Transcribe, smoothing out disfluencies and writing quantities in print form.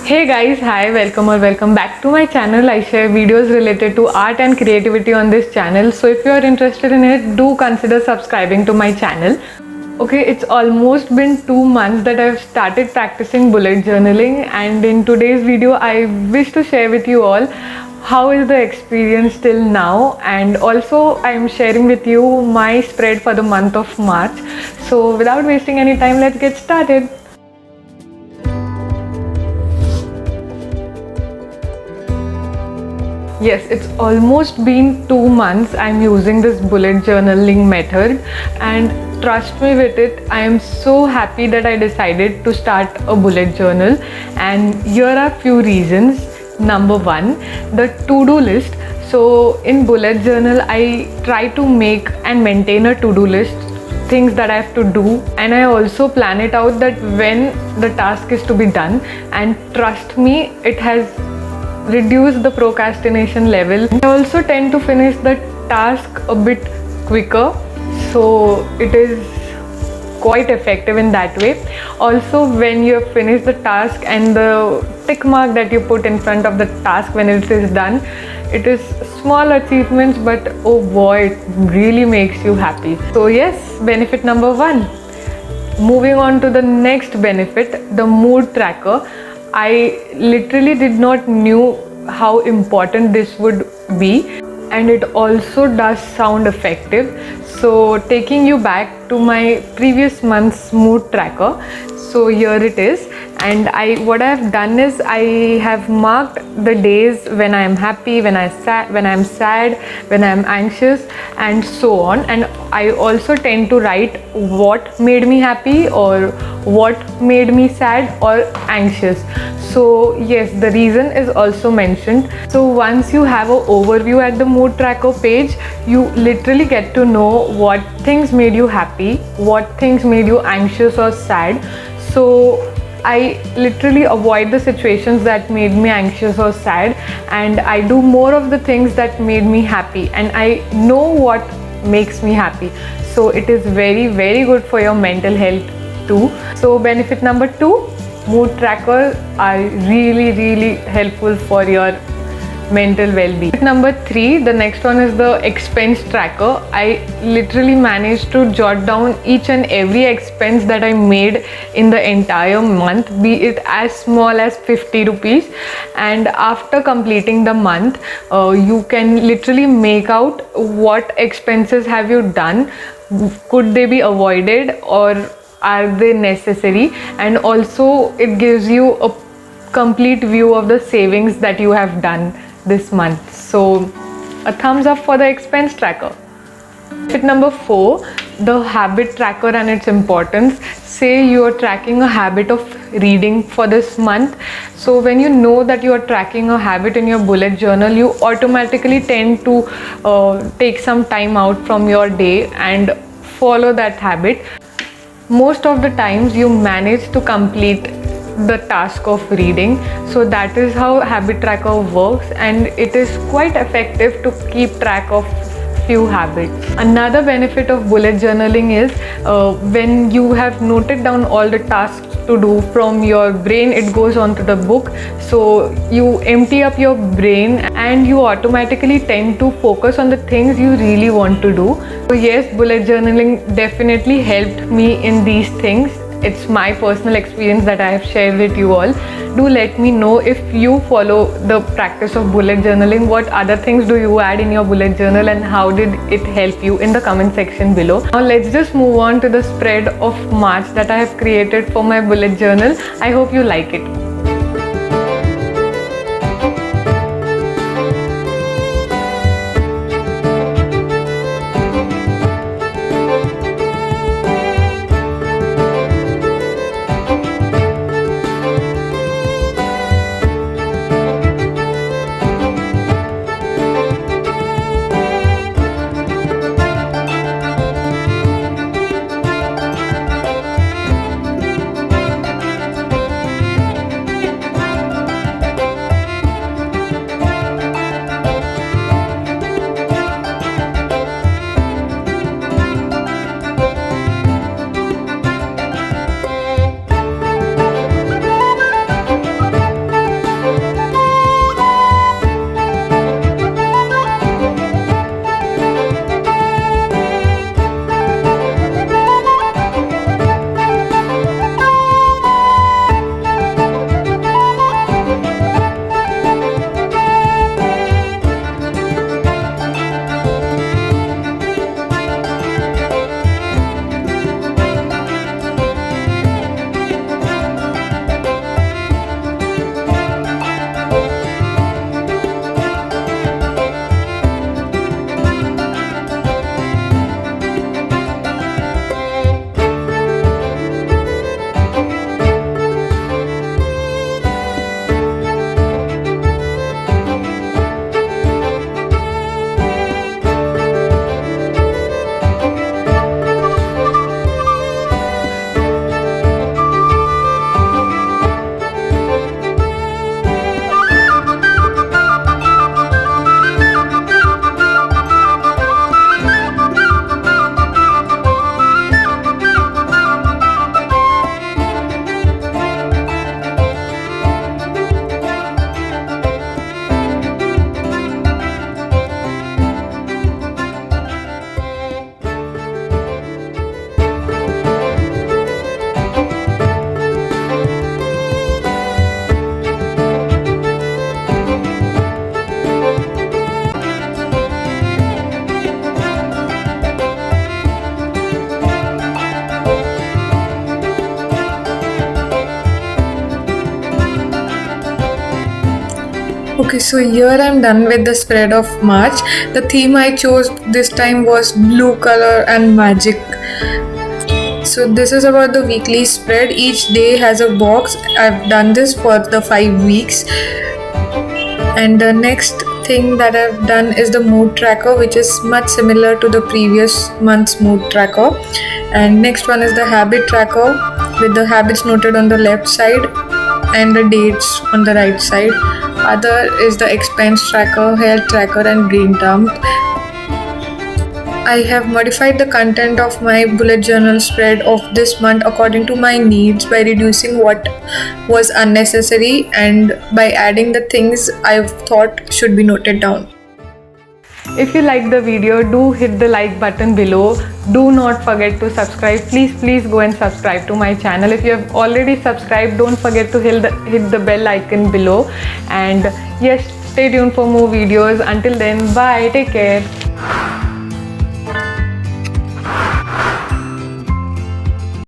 Hey guys, hi, welcome or welcome back to my channel. I share videos related to art and creativity on this channel. So if you are interested in it, do consider subscribing to my channel. Okay, it's almost been 2 months that I've started practicing bullet journaling, and in today's video I wish to share with you all how is the experience till now, and also I'm sharing with you my spread for the month of March. So without wasting any time, let's get started. Yes, it's almost been 2 months I'm using this bullet journaling method, and trust me with it, I am so happy that I decided to start a bullet journal. And here are few reasons. Number one, the to-do list. So in bullet journal, I try to make and maintain a to-do list, things that I have to do, and I also plan it out that when the task is to be done. And trust me, it has reduce the procrastination level. I also tend to finish the task a bit quicker, so it is quite effective in that way. Also, when you have finished the task and the tick mark that you put in front of the task when it is done, it is small achievements, but oh boy, it really makes you happy. So yes, benefit number one. Moving on to the next benefit, the mood tracker. I literally did not knew how important this would be, and it also does sound effective. So taking you back to my previous month's mood tracker, so here it is. And what I have done is I have marked the days when I am happy, when I'm sad, when I'm anxious, and so on. And I also tend to write what made me happy or what made me sad or anxious. So yes, the reason is also mentioned. So once you have an overview at the mood tracker page, you literally get to know what things made you happy, what things made you anxious or sad. So I literally avoid the situations that made me anxious or sad, and I do more of the things that made me happy, and I know what makes me happy. So it is very, very good for your mental health too. So benefit number two, mood trackers are really, really helpful for your mental well-being. Number three, the next one is the expense tracker. I literally managed to jot down each and every expense that I made in the entire month, be it as small as 50 rupees. And after completing the month, you can literally make out what expenses have you done, could they be avoided, or are they necessary. And also it gives you a complete view of the savings that you have done this month. So a thumbs up for the expense tracker. Tip number four, the habit tracker and its importance. Say you are tracking a habit of reading for this month. So when you know that you are tracking a habit in your bullet journal, you automatically tend to take some time out from your day and follow that habit. Most of the times you manage to complete the task of reading. So that is how habit tracker works, and it is quite effective to keep track of few habits. Another benefit of bullet journaling is when you have noted down all the tasks to do from your brain, it goes on to the book. So you empty up your brain and you automatically tend to focus on the things you really want to do. So yes, bullet journaling definitely helped me in these things. It's my personal experience that I have shared with you all. Do let me know if you follow the practice of bullet journaling. What other things do you add in your bullet journal, and how did it help you, in the comment section below. Now let's just move on to the spread of March that I have created for my bullet journal. I hope you like it. Okay, so here I'm done with the spread of March. The theme I chose this time was blue color and magic. So this is about the weekly spread. Each day has a box. I've done this for the 5 weeks. And the next thing that I've done is the mood tracker, which is much similar to the previous month's mood tracker. And next one is the habit tracker with the habits noted on the left side and the dates on the right side. Other is the expense tracker, health tracker, and green thumb. I have modified the content of my bullet journal spread of this month according to my needs by reducing what was unnecessary and by adding the things I've thought should be noted down. If you like the video, do hit the like button below. Do not forget to subscribe. Please go and subscribe to my channel. If you have already subscribed, don't forget to hit the bell icon below. And yes, stay tuned for more videos. Until then, bye. Take care.